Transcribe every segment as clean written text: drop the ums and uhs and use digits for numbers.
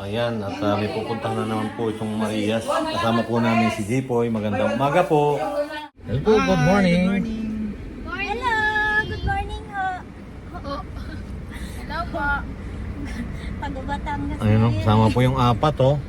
Ayan, at may pupuntahan na naman po itong Marias. Kasama po namin si Jipoy. Magandang umaga po. Hello po, good morning. Hello! Good morning ho! Hello po! Pag-Batangas. Ayun, kasama po yung apat, oh.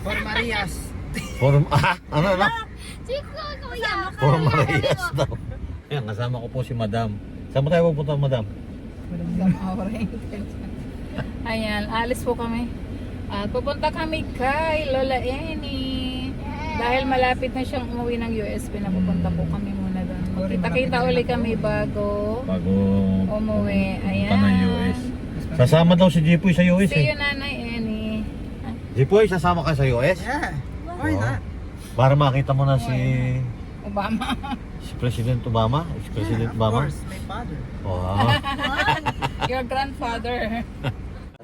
For Marias. Ano? Chico, kuya! For Marias daw. Ayan, kasama ko po si Madam. Saan mo tayo pupunta, Madam? Ayan, alis po kami. At pupunta kami kay Lola Eni. Dahil malapit na siyang umuwi ng US, pinapupunta po kami muna doon. Magkita-kita uli kami bago umuwi. Ayan. Punta ng US. Sasama daw si Jipoy sa US See eh. you, Nanay Eni. Jipoy, sasama ka sa US? Yeah. Why not? Para makita mo na si Obama. President Obama. Si President Of Obama. course, my father. Wow. Your grandfather.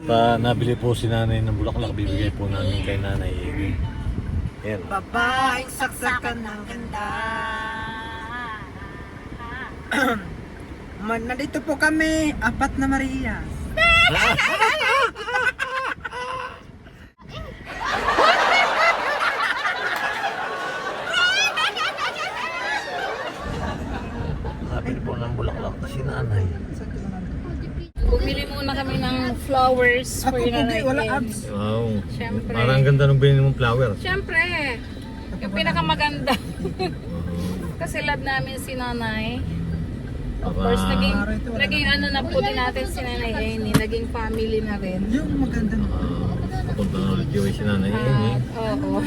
At nabili po si nanay ng bulaklak. Bibigay po namin kay Nanay Amy. Ayan. Babaeng saksakan ng ganda. Nandito po kami, apat na Marias. Nabili po ng bulaklak si nanay. Bumili muna kami ng flowers for Ako Nanay wala Eni. abs. Wow. Siyempre. Parang ganda ng binili mong flower. Siyempre. Yung pinakamaganda. Kasi love namin si Nanay. Of course, naging ano na po din natin si Nanay Eni. Naging family na rin. Yung maganda na. Papunta na ulit yung si Nanay Amy. Oo.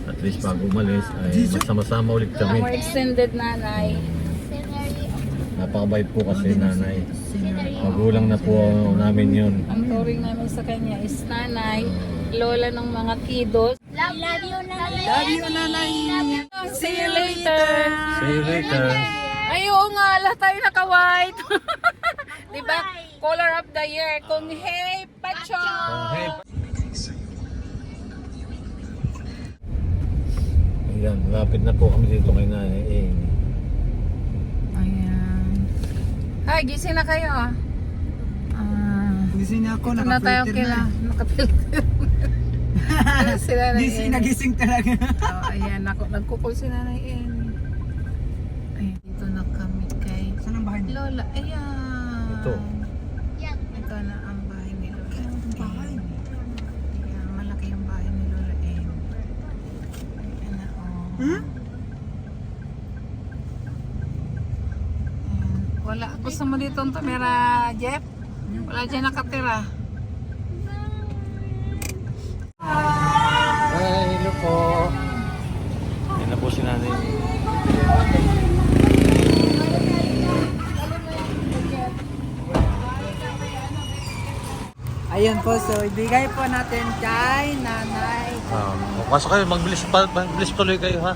At least bago umalis ay magsama-sama ulit kami. More extended Nanay. Napakabait po kasi nanay. Magulang na po namin yun. Ang turing namin sa kanya is Nanay, lola ng mga kiddos. Love you, Nanay. Love you, nanay. See you later. See you later. Ay, oo nga, lahat tayo naka-white. Diba? Color of the year. Kung hey, pacho! Hey. Ayan, lapit na po kami dito kay Nanay Amy. Ayan. Hi, gising na kayo ah. Gising ako, Ito na tayo nakafilter na. Nakapilter. Sila na Gising na gising talaga. Ayan, nagkukul si Nanay Amy. Ayan, dito na kami kay Saan ang bahay niyo? Lola. Ayan. Ito. Ito na ang bahay ni Lola. bahay? Ayan, malaki yung bahay ni Lola Amy. Ayan na, oh. Hmm? Ayan. Wala. Gusto mo dito ang tumira, Jeff? Wala dyan nakatira. Ay, hello po. Yan na po si Nanay Amy. Ayun po, so ibigay po natin kay nanay. Pasok kayo, magbilis tuloy kayo ha.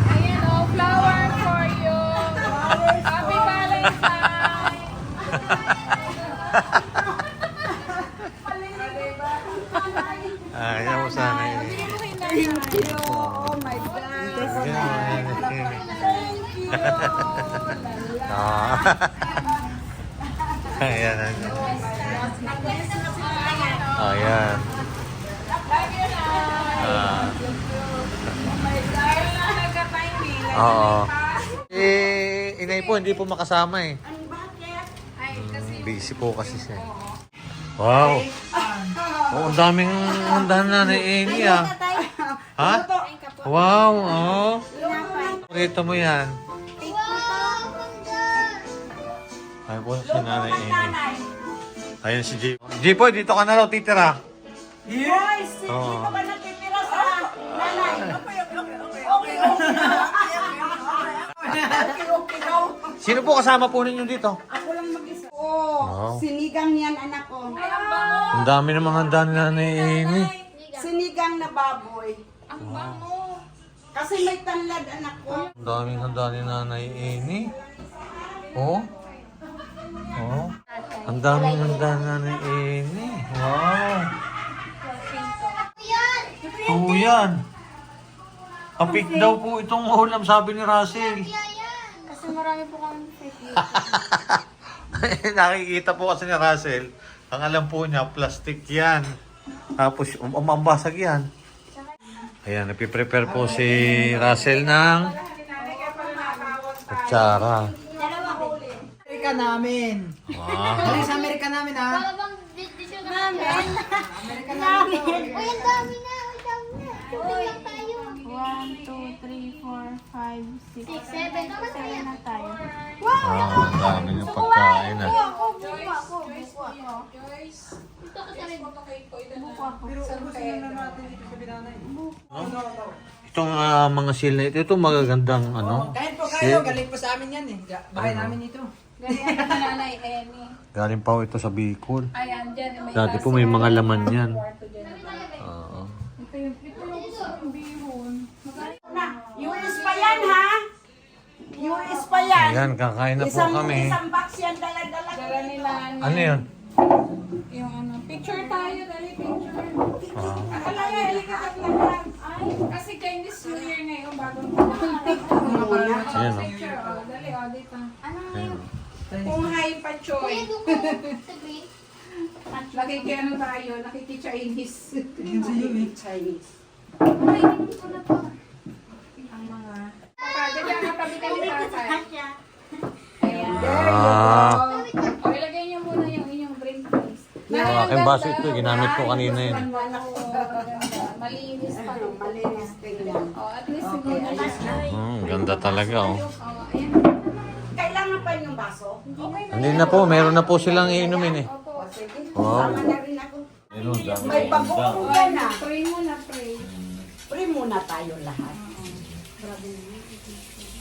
Ayan, oh, flower for you. Happy Valentine. Ayan po sana yun. Thank you. Oh my God. Ayan. Ayan. Oo. Inay po, hindi po makasama eh. Busy po kasi siya. Wow. Oh, ang daming handahan na ni Amy ah. Ha? Wow, oh. Pakita mo yan. Ay po si Nanay Amy. Ayan si J. J-Boy, dito ka na raw titira. Yes! Oo. Sino po kasama po ninyo dito? Ako lang mag-isa. Wow. Sinigang yan, anak ko. Ang dami namang handa ni Nanay Amy. Sinigang na baboy. Ang bango. Kasi may tanlad, anak ko. Ang daming handa ni Nanay Amy. Oh. Oh. Ang daming handa ni Nanay Amy. Wow. Oo yan. Apik daw po itong ulam, sabi ni Russell. Kasi marami po kami fake Nakikita po kasi ni Russell, ang alam po niya, plastic yan. Tapos umambasag yan. Ayan, napiprepare po si Russell ng kutsara. Amerika namin. Wow. Dali sa Amerika namin ha. Bang dito namin. Namin. Uy, ang dami na. Ang dami na. Uy, lang tayo. 1, 2, 3, 4, 5, 6, 7. 7 na tayo. Wow, ang dami yung pagkain ah. Ako, buko ako. Buko ako. Ito ka rin. Buko ako. Itong mga seal na ito magagandang ano. Kahit po kayo, galing po sa amin yan eh. Bahay namin ito. Ganyan ang nanay Eni. Galing pa ito sa Bicol. Ayan, dyan. May Dati po may mga laman yan. kwarto dyan. Oo. Ito yung bihon. US pa yan, ha? US pa yan. Ayan, kakain na po kami. Isang box yan, dala-dala. Dala nila Ano yun? yung ano. Picture tayo, dali picture. Ah. Alaya, halika ka lang. Ay, kasi Chinese New Year ngayon, bagong taon. Ayan o. Picture, oh. Dali, oh, dito. Ayan. Kung hay pa, Choy. Duko. Sabi. Nakikiano tayo, nakiki-Chinese. Yan sa iyo eh. Chinese. Ay, ito na to. Ang mga... Pagka, dyan ka tabi ka ni tatay. Ayan. Ah. O, ilagay niyo muna yung inyong drink, please. Ang aking baso ito, ginamit ko kanina yun. Malinis pa. Malinis tingnan. O, at least siguro na. Ganda talaga oh. O, ayan. Kailangan pa yung baso? Hindi na po, meron na po silang iinumin eh. Opo. Sige. Wow. Sama na rin ako. Meron, dami. May bagoong yan, ha? Pray muna, pray. Pray muna tayo lahat.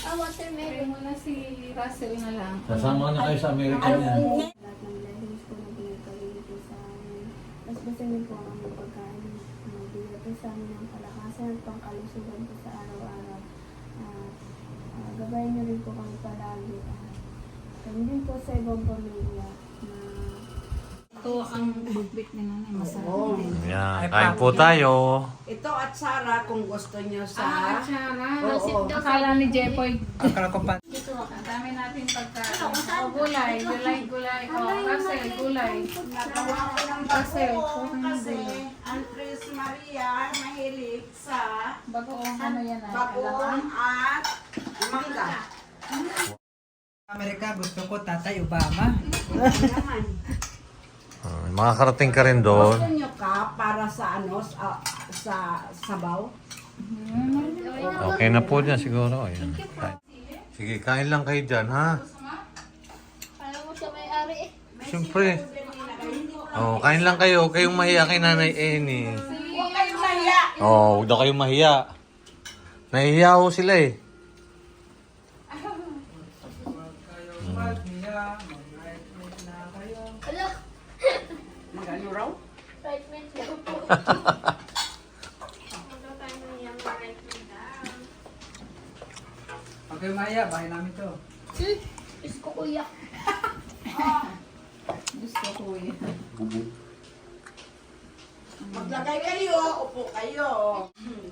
Ah, watermelon. Pray muna si Russell na lang. Kasama na kayo sa American yan. lahat ng blessings po na binigay po sa amin. Mas basahin po ang aming pagkain. Magbigay po sa amin ng kalakasan at pangkalusugan po sa araw-araw. Gabayan niyo rin po kami palagi. Kami din po sa ibang pamilya na Ito ang bukbit ni nanay. Masarap din. Yan, kain po tayo. Ito at Sarah, kung gusto nyo sa... Tsara. Oo. Akala ni Jepoy. Akala ko pa. Ang dami natin pagkain. O, gulay. Gulay. O, Russell, gulay. Nagawa ko ng Kasi, bagoong kasi ang Tris Maria mahilig sa Bagoong ano yan ay. bagoong at mangga. Amerika, gusto ko Tatay Obama. Naman. Makakarating ka rin doon. Gusto nyo ka para sa ano, sa sabaw? Okay na po dyan siguro. Ayan. Kain. Sige, kain lang kayo dyan, ha? Alam mo siya may-ari eh. Siyempre. Oh, kain lang kayo. Huwag kayong mahiya kay Nanay Eni. Huwag kayong mahiya. Oh, huwag daw kayong mahiya. Nahihiya ho sila eh. Ala, Mag-ano raw? right mint daw po. Okay, Maya, bahay namin to. Diyos ko kuya. Gusto ko yun. Maglagay kayo, upo kayo.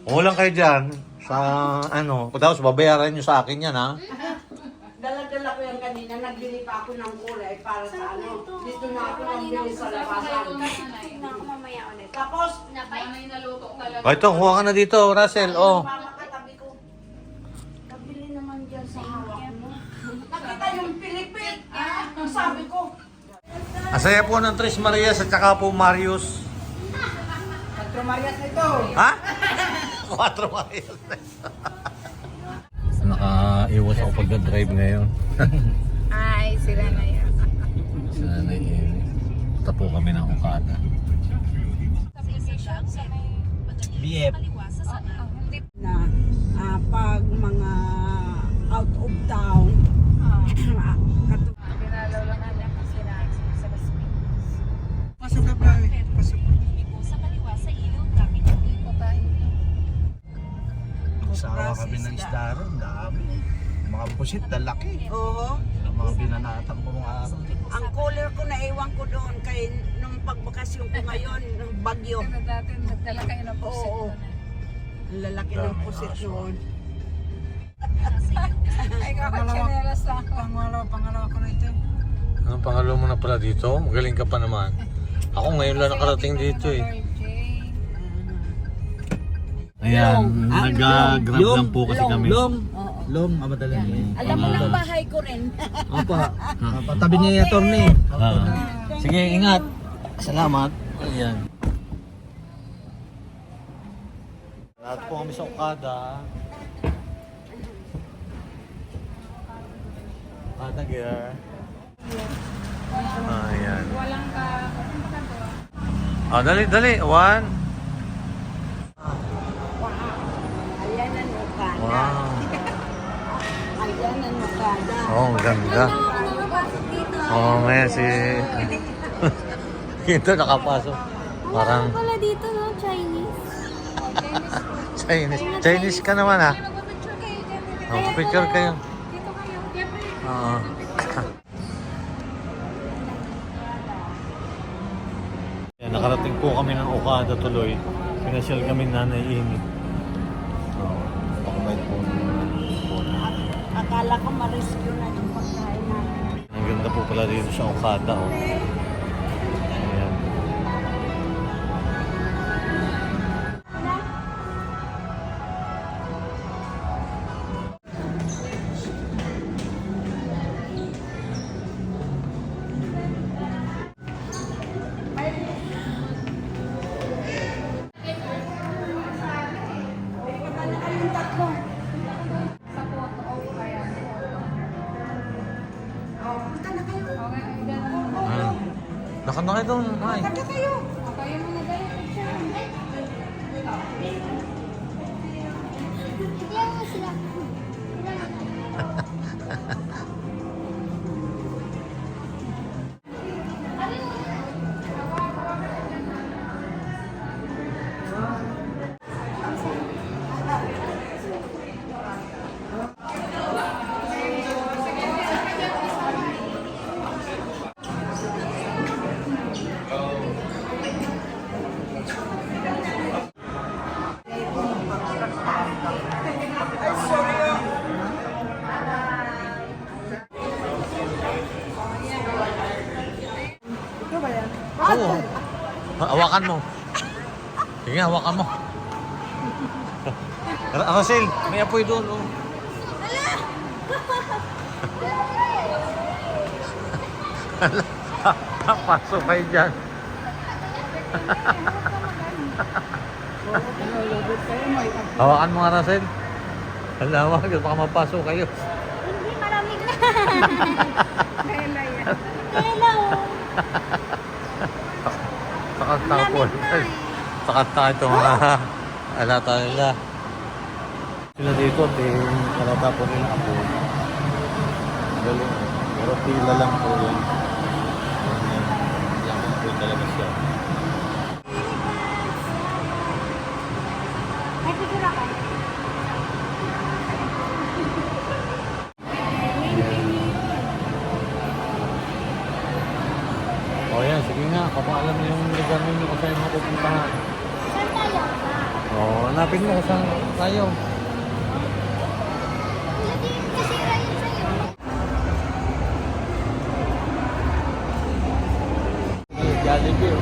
Ulang kayo dyan. Sa ano. Tapos babayaran nyo sa akin yan, ha? Dala-dala ko yan kanina, nagbili pa ako ng kulay para sa ano. Dito na ako nagbili sa labasan. Tingnan ako mamaya ulit. Tapos, Napay? Nanay naluto talaga. O ito, kuha ka na dito, Russell. Oh. mama katabi ko. Kabili naman dyan sa hawak mo. Nakita yung Pilipit. Sabi ko, Asaya po ng Tres Marias at saka po Marius. Patro Marias ito. Ha? 4 Marias. Nakaiwas ako pag-drive ngayon. Ay, sila na yan. Sa Nanay Eni. Punta po kami ng Okada. BF. na pag mga out of town, Pinalaw lang natin kasi na sa Las-Piñas. Pasok ka pa eh. Pasok. Sawa kami ng isda ron, dami. Mga pusit, lalaki. Oo. Ang mga binanatan ko mga araw. Ang cooler ko na ewan ko doon kay nung pagbakasyon ko ngayon, ng bagyo. Pero dati nagdala kayo ng pusit. Oo. Ang lalaki ng pusit noon. Ay, kakachanelas lang. Pangalawa ko na ito. Ang pangalawa mo na pala dito? Magaling ka pa naman. Ako ngayon lang nakarating dito eh. Ayan, nag-grab lang po kasi kami. Long, madali niya. Alam mo ng bahay ko rin. Opa. Tabi niya yung attorney. Sige, ingat. Salamat. Ayan. Lahat po kami sa Okada. Okada gear. Ayan. Walang ka. Dali, dali. One. Ayan ang Okada. Wow. Ayan ang Okada. Oh, ang ganda. Oh, ngayon si... Ito nakapasok. Parang Wala dito, no? Chinese. Chinese. Chinese ka naman ah. Magpapicture kayo dyan. Oh, picture kayo. Dito kayo. Jeffrey. Oo. Yan, nakarating po kami ng Okada tuloy. Pinasyal kami Nanay Amy. Oo. Pakabait po. Akala ko ma-rescue na yung pagkain namin. Ang ganda po pala dito sa Okada. Oh. Ayan. Nakanda kayo doon, May. Bigyan mo sila. Oo. Hawakan mo. Sige, hawakan mo. Russell, may apoy doon. Oh. Pasok kayo dyan. Hawakan mo nga, Russell. Alam mo, baka mapasok kayo. Hindi, malamig na. Kaya yan. Hello. Sakanta po. Sakanta ito mga alata nila. Sila dito, alata po nila ako. Galing. Pero pila lang po yan. Lang po talaga siya. May figura ka. O yan, sige nga. Kapag alam mo yung lugar ninyo kung saan mo pupuntahan. Saan tayo? O, hanapin mo kung saan tayo. Hindi kasi kayo sa'yo. Jollibee.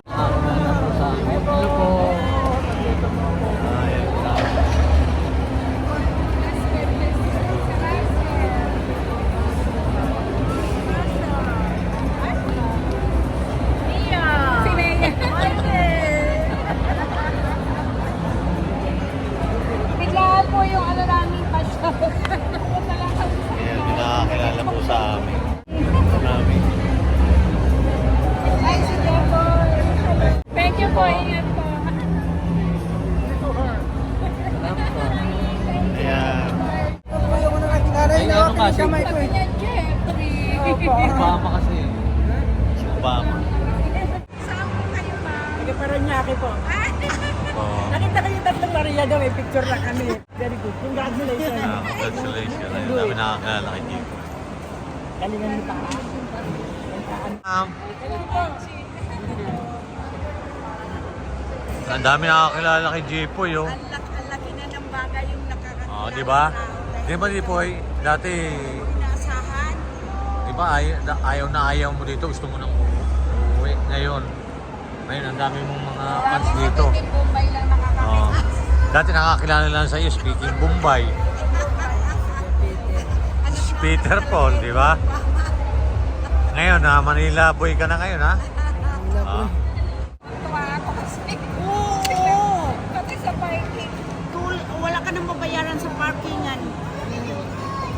Ako na lang po sa akin. Hello po. Ayan, salamat. Si Nea. Biglaan po yung ano namin pasyon. Ayan, yung nakakilala po sa amin. Ito namin. Ay, si Jeffrey. Thank you po. Ingat po. Ayan. Ayaw ko na nakilala. Ay, ano kasi? Kamay ko eh. Niya, Jeffrey. Obama kasi. Si Obama. Taga-Paranaque po. Oh. Nakita ko yung tatlong Maria daw, may picture na kami. Very good. Congratulations. Congratulations. Ayun, dami nakakilala kay Chico. Galingan mo pa. Ang dami nakakilala kay Jipoy, oh. Ang laki na ng bahay. talaga yung nakakakilala. Oh, di ba? Di ba, Dipoy? Dati, Inaasahan. di ba, ayaw na ayaw mo dito. Gusto mo nang uuwi. Ngayon, ang dami mong mga fans dito. Hindi Bombay lang nakakakilala. Oh. Dati nakakilala lang sa iyo, speaking Bombay. Peter Paul, di ba? Ngayon, Manila boy ka na ngayon, ha? Ah. Tuwa ako kasi. Oo. Pati sa parking. Wala ka nang mabayaran sa parkingan.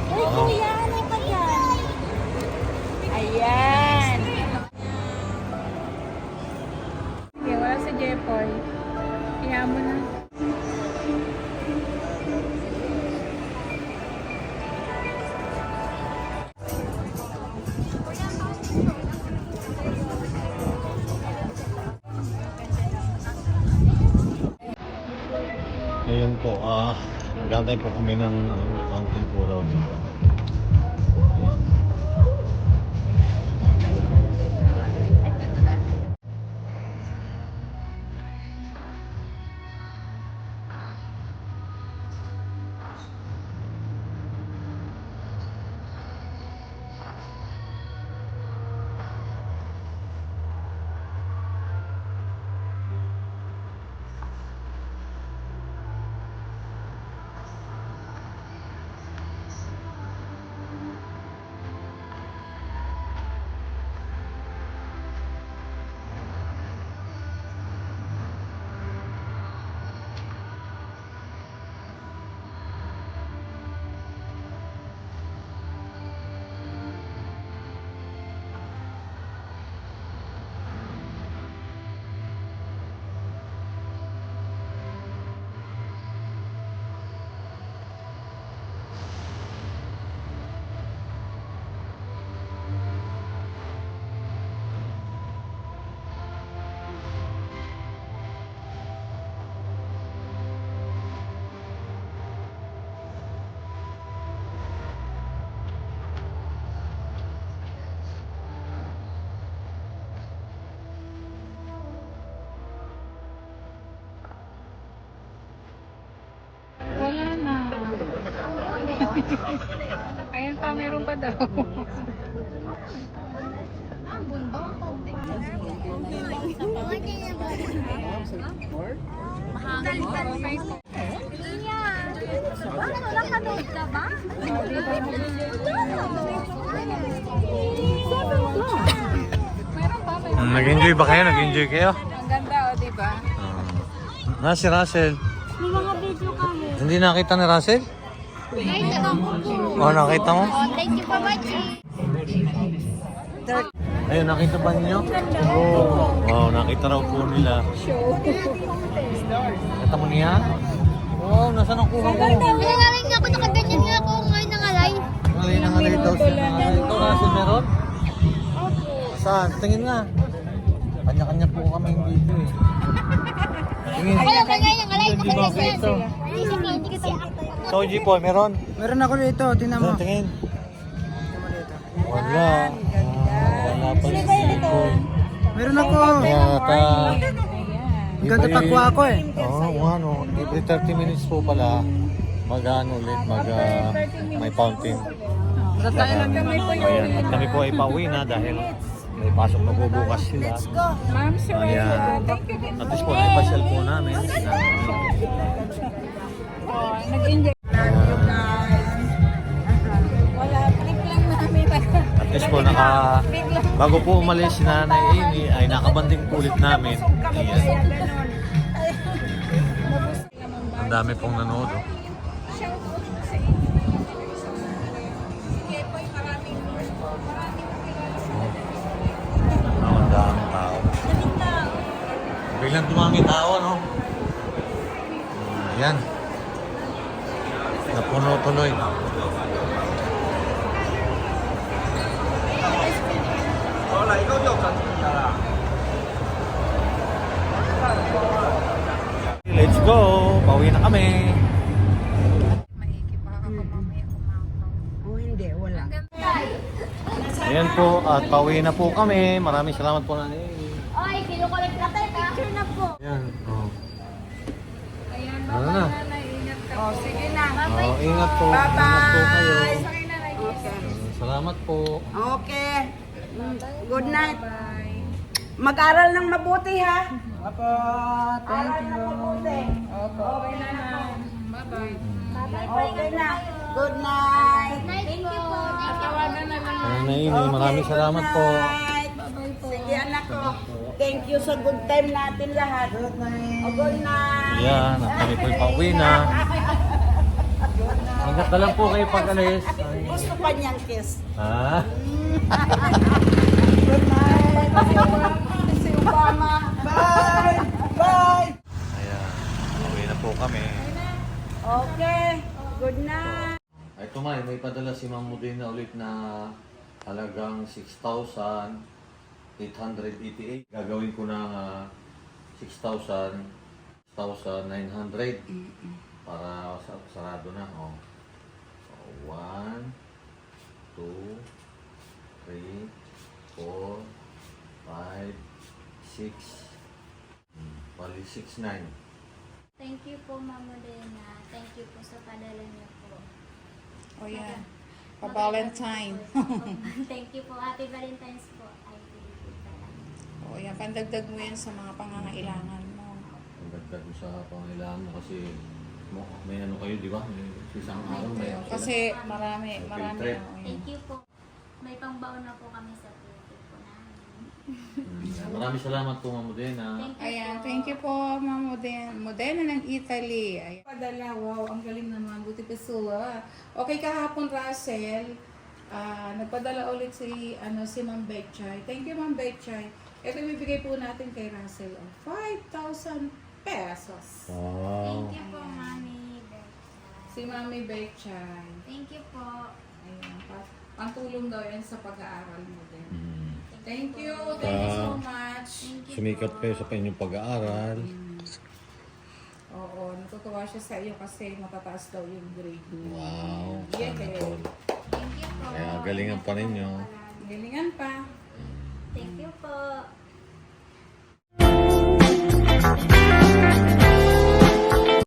Uy, kuya, ano ka dyan? Ayan. Okay, wala si Jepoy. Kaya mo na. Ngayon po, nagantay po kami ng fountain po raw dito. Wala na. Ayan pa, meron pa daw. Wala ka daw na ba? Nag-enjoy ba kayo? Nag-enjoy kayo? Ang ganda, o, diba? Si Russell. May mga video kami. Hindi nakita ni Russell? Nakita ko po. Nakita mo? Thank you for watching. Ayun, nakita ba niyo? Oh, wow, nakita raw po nila. Nakita mo niya? Wow, nasaan ang kuha mo? Nangaling nga ako, nakaganyan nga ako ngayon nangalay. Ngalay na ngalay daw siya. Ikaw, Russell, meron? Saan? Tingin nga. Kanya-kanya po kami dito eh. Tingin. Ako lang ngayon nangalay, Hindi ba nakaganyan. ito? Hindi kasi So, G po, meron? Meron ako dito, tingnan mo. Tingin. Wala. Wala pa si G-Boy. Meron ako. Yata. Ang ganda pakwa ako eh. Oo, ano. Every 30 minutes po pala, mag-ano ulit, may fountain. Ayan, at kami po ay pauwi na dahil may pasok na po bukas sila. Ma'am, sir. Ayan. Thank you. At least po, ay pasyal po namin. Oh, nag-enjoy. Wala, trip lang namin. At least po, bago po umalis si Nanay Amy, ay nakabanding po ulit namin. Ayan. Ang dami pong nanood. Oh. Ang daming tao. Biglang dumami tao, no? Ayan. Napuno tuloy. Let's go! Pauwi na kami. Oh, hindi, wala. Ayan po, at pauwi na po kami. Maraming salamat po na Oy, kinukolekt na tayo. Picture na po. Ayan, oh. Ayan, Ano na? bye-bye. Ingat ka. Oh, sige na. Oh, ingat po. Ingat po kayo. Bye-bye. Okay. Salamat po. Okay. Good night. Mag-aral ng mabuti ha. Opo, thank Aral you. ng mabuti. Opo. Okay na. Bye-bye. Okay na. Good night. Thank you po. Tawagan na lang. Ano na ini, maraming salamat po. Night. Sige anak ko. Thank you sa good time natin lahat. Good night. Oh, good night. Yan, at kami po'y pauwi na. Ingat na lang po kayo pag alis. Ay. Gusto pa niyang kiss. Ha? Good night. Si Obama. Bye! Bye! Ayan, pauwi na po kami. Okay. Good night. Ay, tumay, may padala si Ma'am Modena ulit na halagang 6,888. Gagawin ko na 6,900 para sarado na. Oh. So, 1, 2, 3, 4, 5, 6, bali 6,900. Thank you po, Ma'am Modena. Thank you po sa padala niyo po. O yan. Pa-Valentine. Thank you po. Happy Valentine's po. Ay, Pilipita lang. O yan, pandagdag mo yan sa mga pangangailangan mo. Ang dagdag mo sa pangailangan mo kasi may ano kayo, di ba? May isang araw may ano sila. Kasi marami. trip. O yan. Thank you po. May pangbaon na po kami sa Pilipit po namin. Maraming salamat po, Ma'am Modena. Thank you Ayan, po. thank you po, Ma'am Modena ng Italy. Ayan. Padala, wow, ang galing naman. Buti pa sila. Okay, kahapon, Russell, nagpadala ulit si Ma'am Betchay. Thank you, Ma'am Betchay. Ito bibigay po natin kay Russell of 5,000 pesos. Wow. Thank you po, Mami. Si Mami Betchay. Thank you po. Ayan, pantulong daw yan sa pag-aaral mo din. Mm. Thank you so much. Thank you Sumikat po. kayo sa inyong pag-aaral. Oo, natutuwa siya sa iyo kasi matataas daw yung grade mo. Wow. Yeah, Sana eh. all. Thank you po. Kaya galingan pa ninyo. Galingan pa. Thank you po.